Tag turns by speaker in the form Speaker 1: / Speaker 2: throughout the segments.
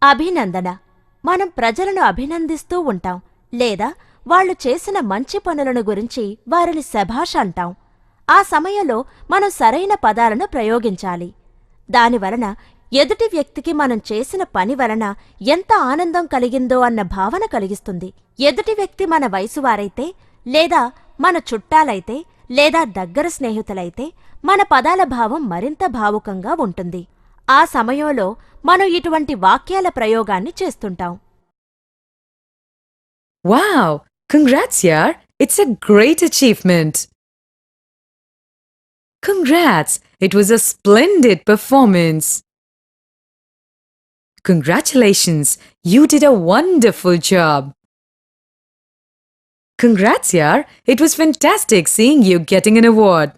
Speaker 1: అభినందన. మనం ప్రజలను అభినందిస్తూ ఉంటాం లేదా వాళ్ళు చేసిన మంచి పనులను గురించి వారిని శభాష్ అంటాం. ఆ సమయంలో మనం సరైన పదాలను ప్రయోగించాలి. దానివలన ఎదుటి వ్యక్తికి మనం చేసిన పని వలన ఎంత ఆనందం కలిగిందో అన్న భావన కలిగిస్తుంది. ఎదుటి వ్యక్తి మన వయసువారైతే లేదా మన చుట్టాలైతే లేదా దగ్గర స్నేహితులైతే మన పదాల భావం మరింత భావుకంగా ఉంటుంది. ఆ సమయంలో మనం ఇటువంటి వాక్యాల ప్రయోగాన్ని చేస్తుంటాం.
Speaker 2: Wow! Congrats, yaar! It's a great achievement! Congrats! It was a splendid performance! Congratulations! You did a wonderful job! Congrats, yaar! It was fantastic seeing you getting an award!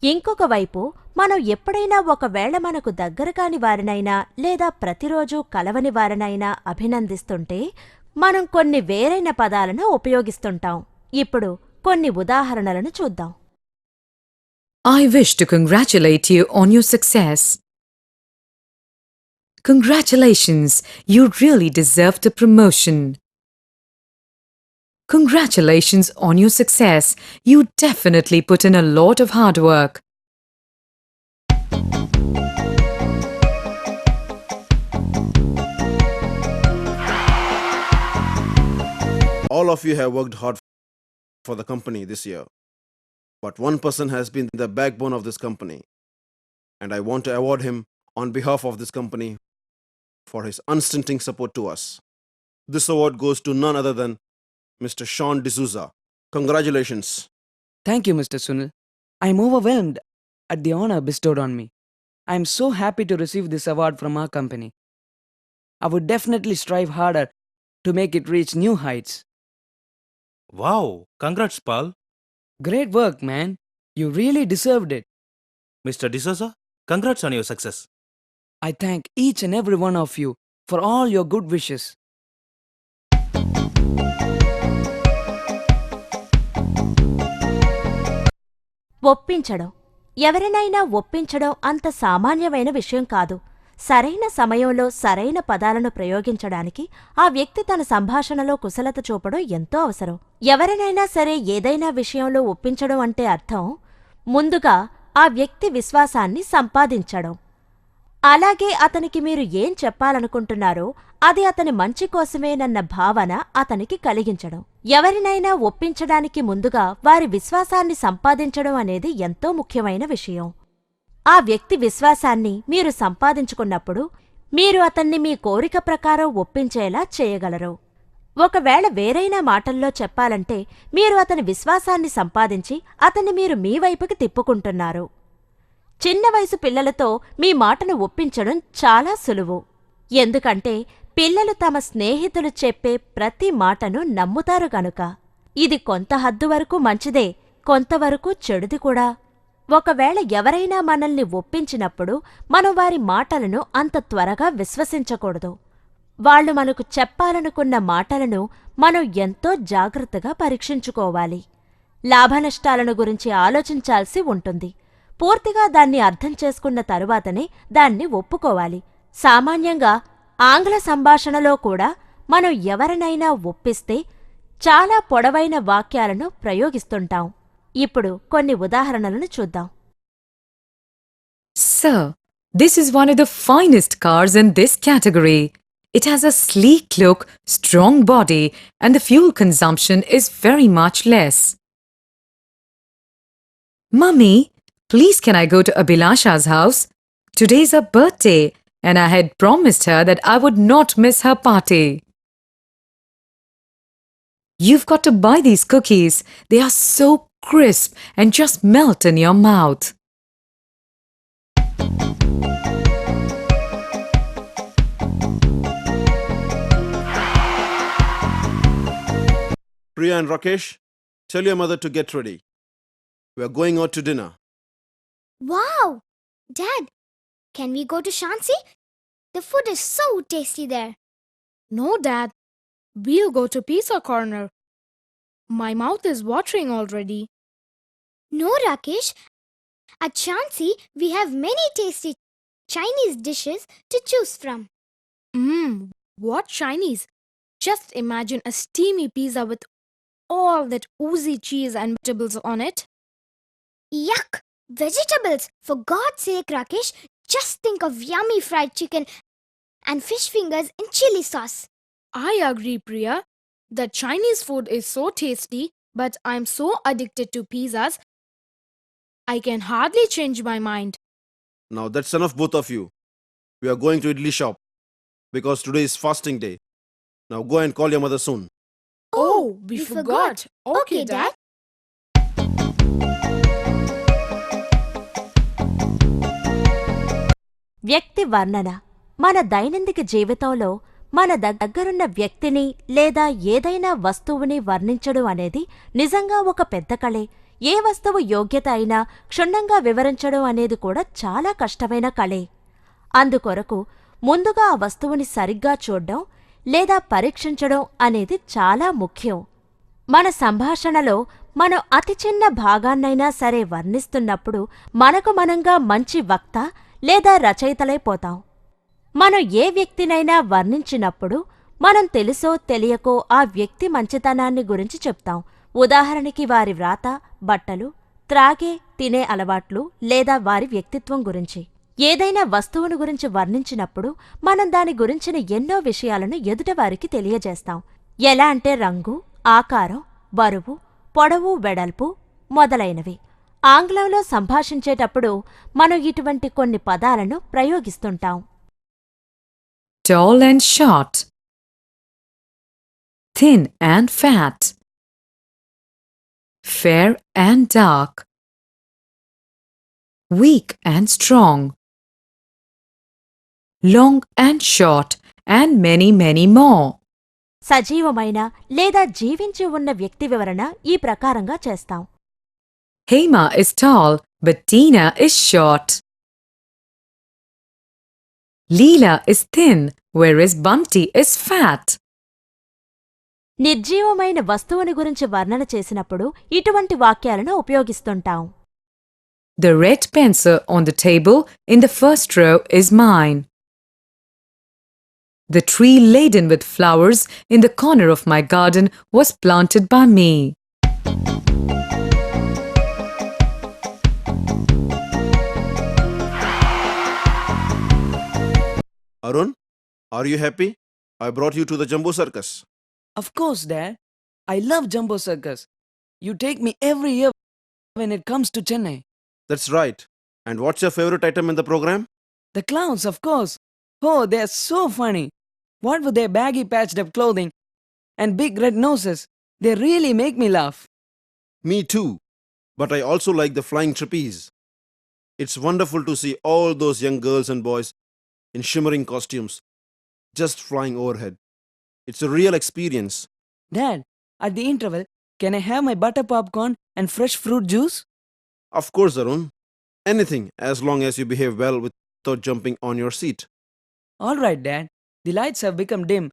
Speaker 1: ఇంకొక వైపు మనం ఎప్పుడైనా ఒకవేళ మనకు దగ్గరకాని వారినైనా లేదా ప్రతిరోజూ కలవని వారినైనా అభినందిస్తుంటే మనం కొన్ని వేరైన పదాలను ఉపయోగిస్తుంటాం. ఇప్పుడు కొన్ని ఉదాహరణలను చూద్దాం.
Speaker 2: I wish to congratulate you on your success. Congratulations! You really deserved a promotion. Congratulations on your success. You definitely put in a lot of hard work.
Speaker 3: All of you have worked hard for the company this year. But one person has been the backbone of this company. And I want to award him on behalf of this company for his unstinting support to us. This award goes to none other than Mr. Sean D'Souza. Congratulations.
Speaker 4: Thank you, Mr. Sunil. I am overwhelmed at the honor bestowed on me. I am so happy to receive this award from our company. I would definitely strive harder to make it reach new heights.
Speaker 5: Wow, congrats, Paul.
Speaker 4: Great work, man. You really deserved it.
Speaker 5: Mr. D'Souza, congrats on your success.
Speaker 4: I thank each and every one of you for all your good wishes.
Speaker 1: ఒప్పించడం. ఎవరినైనా ఒప్పించడం అంత సామాన్యమైన విషయం కాదు. సరైన సమయంలో సరైన పదాలను ప్రయోగించడానికి ఆ వ్యక్తి తన సంభాషణలో కుశలత చూపడం ఎంతో అవసరం. ఎవరినైనా సరే ఏదైనా విషయంలో ఒప్పించడం అంటే అర్థం ముందుగా ఆ వ్యక్తి విశ్వాసాన్ని సంపాదించడం. అలాగే అతనికి మీరు ఏం చెప్పాలనుకుంటున్నారో అది అతని మంచి కోసమేనన్న భావన అతనికి కలిగించడం. ఎవరినైనా ఒప్పించడానికి ముందుగా వారి విశ్వాసాన్ని సంపాదించడం అనేది ఎంతో ముఖ్యమైన విషయం. ఆ వ్యక్తి విశ్వాసాన్ని మీరు సంపాదించుకున్నప్పుడు మీరు అతన్ని మీ కోరిక ప్రకారం ఒప్పించేలా చేయగలరు. ఒకవేళ వేరైనా మాటల్లో చెప్పాలంటే మీరు అతని విశ్వాసాన్ని సంపాదించి అతన్ని మీరు మీ వైపుకి తిప్పుకుంటున్నారు. చిన్న వయసు పిల్లలతో మీ మాటను ఒప్పించడం చాలా సులువు. ఎందుకంటే పిల్లలు తమ స్నేహితులు చెప్పే ప్రతి మాటను నమ్ముతారు గనుక. ఇది కొంత హద్దు వరకు మంచిదే, కొంతవరకు చెడుది కూడా. ఒకవేళ ఎవరైనా మనల్ని ఒప్పించినప్పుడు మనం వారి మాటలను అంత త్వరగా విశ్వసించకూడదు. వాళ్లు మనకు చెప్పాలనుకున్న మాటలను మనం ఎంతో జాగ్రత్తగా పరీక్షించుకోవాలి. లాభనష్టాలను గురించి ఆలోచించాల్సి ఉంటుంది. పూర్తిగా దాన్ని అర్థం చేసుకున్న తరువాతనే దాన్ని ఒప్పుకోవాలి. సామాన్యంగా ఆంగ్ల సంభాషణలో కూడా మనం ఎవరినైనా ఒప్పిస్తే చాలా పొడవైన వాక్యాలను ప్రయోగిస్తుంటాం. ఇప్పుడు కొన్ని ఉదాహరణలను చూద్దాం.
Speaker 2: Sir, this is one of the finest cars in this category. It has a sleek look, strong body, and the fuel consumption is very much less. Mummy, please can I go to Abhilasha's house? Today's her birthday, and I had promised her that I would not miss her party. You've got to buy these cookies. They are so crisp and just melt in your mouth.
Speaker 3: Priya and Rakesh, tell your mother to get ready. We are going out to dinner.
Speaker 6: Wow! Dad, can we go to Shansi? The food is so tasty there.
Speaker 7: No, Dad. We'll go to Pizza Corner. My mouth is watering already.
Speaker 6: No, Rakesh. At Shansi, we have many tasty Chinese dishes to choose from.
Speaker 7: Mmm, what Chinese? Just imagine a steamy pizza with all that oozy cheese and vegetables on it.
Speaker 6: Yuck! Vegetables! For God's sake, Rakesh, just think of yummy fried chicken and fish fingers in chili sauce.
Speaker 7: I agree, Priya. The Chinese food is so tasty, but I'm so addicted to pizzas, I can hardly change my mind.
Speaker 3: Now that's enough, both of you. We are going to Idli shop because today is fasting day. Now go and call your mother soon.
Speaker 7: Oh, we forgot. Okay, Dad.
Speaker 1: వ్యక్తి వర్ణన మన దైనందిక జీవితంలో మన దగ్గరున్న వ్యక్తిని లేదా ఏదైనా వస్తువుని వర్ణించడం అనేది నిజంగా ఒక పెద్ద కళే. ఏ వస్తువు యోగ్యత అయినా క్షుణ్ణంగా వివరించడం అనేది కూడా చాలా కష్టమైన కళే. అందుకొరకు ముందుగా ఆ వస్తువుని సరిగ్గా చూడ్డం లేదా పరీక్షించడం అనేది చాలా ముఖ్యం. మన సంభాషణలో మనం అతి చిన్న భాగాన్నైనా సరే వర్ణిస్తున్నప్పుడు మనకు మనంగా మంచి వక్త లేదా రచయితలైపోతాం. మనం ఏ వ్యక్తినైనా వర్ణించినప్పుడు మనం తెలుసో తెలియకో ఆ వ్యక్తి మంచితనాన్ని గురించి చెప్తాం. ఉదాహరణకి వారి వ్రాత, బట్టలు, త్రాగే, తినే అలవాట్లు లేదా వారి వ్యక్తిత్వం గురించి. ఏదైనా వస్తువును గురించి వర్ణించినప్పుడు మనం దాని గురించిన ఎన్నో విషయాలను ఎదుటవారికి తెలియజేస్తాం. ఎలా అంటే రంగు, ఆకారం, బరువు, పొడవు, వెడల్పు మొదలైనవి. ఆంగ్లంలో సంభాషించేటప్పుడు మనం ఇటువంటి కొన్ని పదాలను ప్రయోగిస్తుంటాం.
Speaker 2: Tall and short. Thin and fat. Fair and dark. Weak and strong. Long and short, and many more.
Speaker 1: సజీవమైన లేదా జీవించి ఉన్న వ్యక్తి వివరణ ఈ ప్రకారంగా చేస్తాం.
Speaker 2: Hema is tall, but Tina is short. Leela is thin, whereas Bunty is fat.
Speaker 1: నిర్జీవమైన వస్తువుని గురించి వర్ణన చేసినప్పుడు ఇటువంటి వాక్యాలను ఉపయోగిస్తుంటాం.
Speaker 2: The red pencil on the table in the first row is mine. The tree laden with flowers in the corner of my garden was planted by me.
Speaker 3: Arun, are you happy? I brought you to the Jumbo Circus.
Speaker 4: Of course, Dad. I love Jumbo Circus. You take me every year when it comes to Chennai.
Speaker 3: That's right. And what's your favorite item in the program?
Speaker 4: The clowns, of course. Oh, they're so funny. What with their baggy patched up clothing and big red noses? They really make me laugh.
Speaker 3: Me too. But I also like the flying trapeze. It's wonderful to see all those young girls and boys in shimmering costumes just flying overhead. It's a real experience.
Speaker 4: Dad, at the interval, can I have my butter popcorn and fresh fruit juice?
Speaker 3: Of course, Arun. Anything as long as you behave well without jumping on your seat.
Speaker 4: All right, Dad. The lights have become dim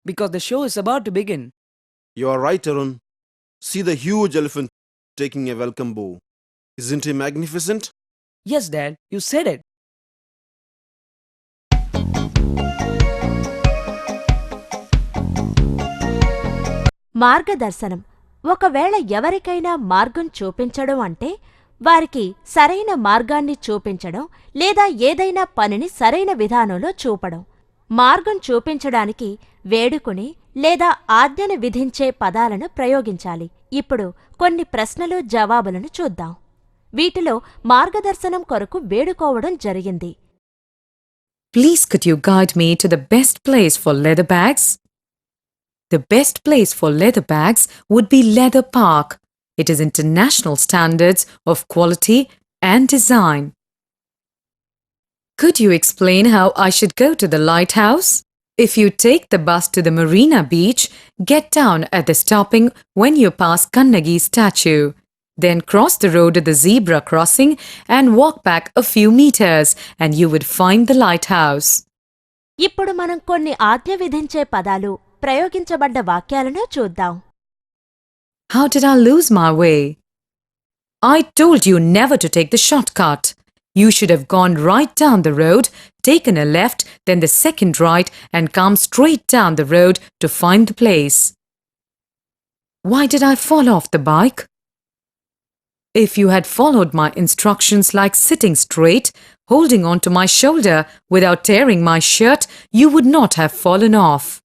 Speaker 4: because the show is about to begin.
Speaker 3: You are right, Arun. See the huge elephant taking a welcome bow. Isn't he magnificent?
Speaker 4: Yes, Dad, you said it.
Speaker 1: మార్గదర్శనం. ఒకవేళ ఎవరికైనా మార్గం చూపించడం అంటే వారికి సరైన మార్గాన్ని చూపించడం లేదా ఏదైనా పనిని సరైన విధానంలో చూపడం. మార్గం చూపించడానికి వేడుకుని లేదా ఆజ్ఞను విధించే పదాలను ప్రయోగించాలి. ఇప్పుడు కొన్ని ప్రశ్నలు జవాబులను చూద్దాం. వీటిలో మార్గదర్శనం కొరకు వేడుకోవడం జరిగింది.
Speaker 2: Please could you guide me to the best place for leather bags? The best place for leather bags would be Leather Park. It is international standards of quality and design. Could you explain how I should go to the lighthouse? If you take the bus to the Marina Beach, get down at the stopping when you pass Kannagi statue. Then cross the road at the zebra crossing and walk back a few meters and you would find the lighthouse.
Speaker 1: ఇప్పుడు మనం కొన్ని ఆజ్ఞ విధించే పదాలు ప్రయోగించబడ్డ వాక్యాలను చూద్దాం.
Speaker 2: How did I lose my way? I told you never to take the shortcut. You should have gone right down the road, taken a left, then the second right, and come straight down the road to find the place. Why did I fall off the bike? If you had followed my instructions like sitting straight, holding on to my shoulder without tearing my shirt, you would not have fallen off.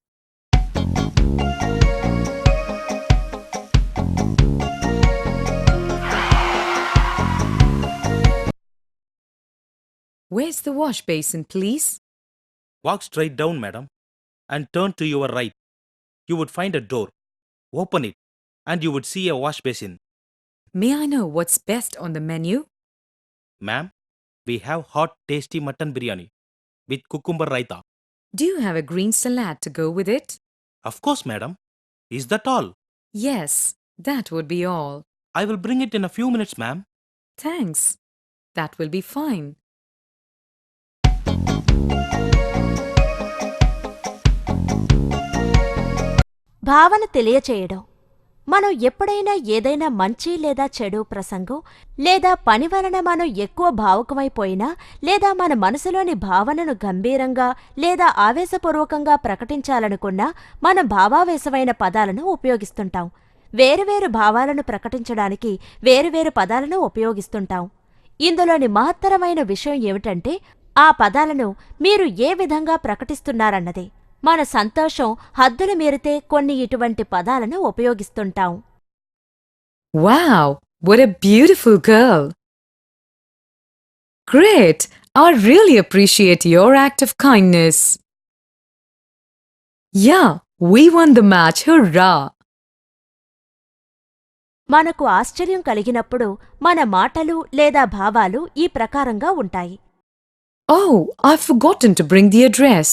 Speaker 2: Where's the wash basin, please?
Speaker 5: Walk straight down, madam, and turn to your right. You would find a door. Open it, and you would see a wash basin.
Speaker 2: May I know what's best on the menu?
Speaker 5: Ma'am, we have hot, tasty mutton biryani with cucumber raita.
Speaker 2: Do you have a green salad to go with it?
Speaker 5: Of course, madam. Is that all?
Speaker 2: Yes, that would be all.
Speaker 5: I will bring it in a few minutes, ma'am.
Speaker 2: Thanks. That will be fine.
Speaker 1: భావన తెలియచేయడం. మనం ఎప్పుడైనా ఏదైనా మంచి లేదా చెడు ప్రసంగం లేదా పని వలన మనం ఎక్కువ భావుకమైపోయినా లేదా మన మనసులోని భావనను గంభీరంగా లేదా ఆవేశపూర్వకంగా ప్రకటించాలనుకున్నా మనం భావావేశమైన పదాలను ఉపయోగిస్తుంటాం. వేరువేరు భావాలను ప్రకటించడానికి వేరువేరు పదాలను ఉపయోగిస్తుంటాం. ఇందులోని మహత్తరమైన విషయం ఏమిటంటే ఆ పదాలను మీరు ఏ విధంగా ప్రకటిస్తున్నారన్నదే. మన సంతోషం హద్దులు మీరితే కొన్ని ఇటువంటి పదాలను ఉపయోగిస్తుంటాం.
Speaker 2: Wow, what a beautiful girl! Great! I really appreciate your act of kindness. Yeah, we won the match, hurrah!
Speaker 1: మనకు ఆశ్చర్యం కలిగినప్పుడు మన మాటలు లేదా భావాలు ఈ ప్రకారంగా ఉంటాయి.
Speaker 2: Oh, I've forgotten to bring the address.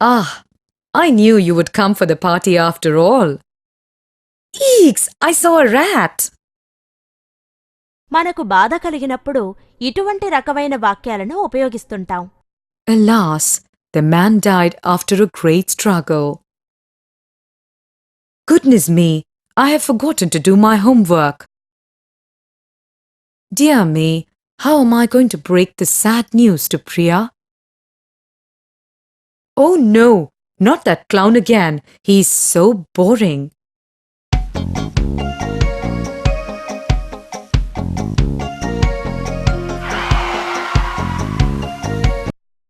Speaker 2: Ah, I knew you would come for the party after all. Eeks, I saw a rat!
Speaker 1: మనకు బాధ కలిగినప్పుడు ఇటువంటి రకమైన వాక్యాలను ఉపయోగిస్తుంటాం.
Speaker 2: Alas, the man died after a great struggle. Goodness me, I have forgotten to do my homework. Dear me, how am I going to break this sad news to Priya? Oh no, not that clown again. He's so boring.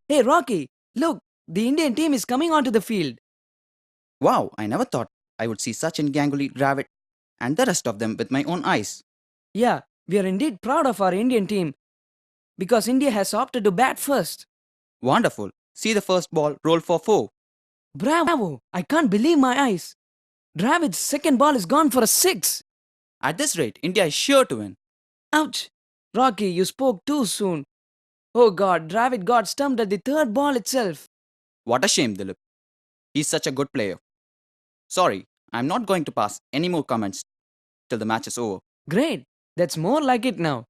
Speaker 4: Hey, Rocky, look, the Indian team is coming onto the field.
Speaker 8: Wow, I never thought I would see Sachin, Ganguly, Dravid, and the rest of them with my own eyes.
Speaker 4: Yeah, we are indeed proud of our Indian team because India has opted to bat first.
Speaker 8: Wonderful. See the first ball roll for 4.
Speaker 4: Bravo! I can't believe my eyes. Dravid's second ball is gone for a 6.
Speaker 8: At this rate, India is sure to win.
Speaker 4: Ouch! Rocky, you spoke too soon. Oh god, Dravid got stumped at the third ball itself.
Speaker 8: What a shame, Dilip. He's such a good player. Sorry, I'm not going to pass any more comments till the match is over.
Speaker 4: Great, that's more like it now.